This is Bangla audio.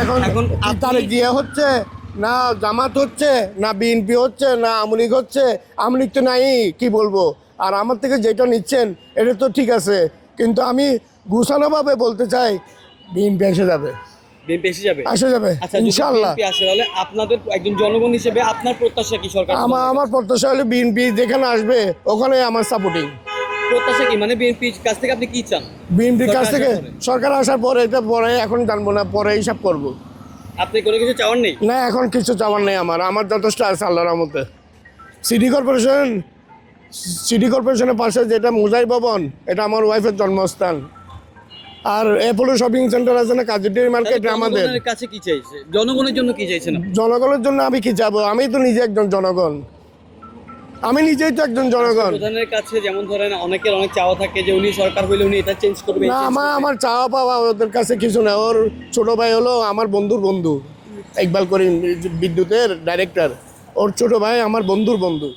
এখন তারেক জিয়া হচ্ছে না, জামাত হচ্ছে না, বিএনপি হচ্ছে না, আওয়ামী লীগ হচ্ছে। আওয়ামী লীগ তো নাই, কি বলবো। আর আমার থেকে যেটা নিচ্ছেন এটা তো ঠিক আছে, কিন্তু আমি গুছানোভাবে বলতে চাই বিএনপি এসে যাবে, বিএনপি এসে যাবে। এসে যাবে আচ্ছা, যদি ইনশাআল্লাহ। বিএনপি আসে তাহলে আপনাদের একজন জনগণ হিসেবে আপনার প্রত্যাশা কি সরকার? আমার প্রত্যাশা হলে বিএনপি যেখানে আসবে ওখানে আমার সাপোর্টিং। প্রত্যাশা কি মানে বিএনপির কাছ থেকে আপনি কি চান? বিএনপির কাছ থেকে সরকার আসার পরে? সরকার আসার পরে, এটা পরে এখন জানবো না, পরে হিসাব করবো। আপনি কোনো কিছু চাওয়ার নেই? না, এখন কিছু চাওয়ার নেই আমার যথেষ্ট আছে আল্লাহর রহমতে। সিটি কর্পোরেশনের পাশে যেটা মুজাই ভবন, এটা আমার ওয়াইফের জন্মস্থান। আর অ্যাপোলো শপিং সেন্টার আছে না, কাজীটির মার্কেট, আমাদের। জনগণের কাছে কি চাইছে? জনগণের জন্য কি চাইছেন আপনি? জনগণের জন্য আমি কি চাবো? আমি তো নিজে একজন জনগণ, আমি নিজেই তো একজন জনগণ। প্রধানের কাছে যেমন ধরেন অনেকের অনেক চাওয়া থাকে যে উনি সরকার হইলে উনি এটা চেঞ্জ করবে। না, আমার চাওয়া পাওয়া ওদের কাছে কিছু না। ওর ছোট ভাই হলো আমার বন্ধুর বন্ধু, ইকবাল করিম, বিদ্যুতের ডাইরেক্টর। ওর ছোট ভাই আমার বন্ধুর বন্ধু।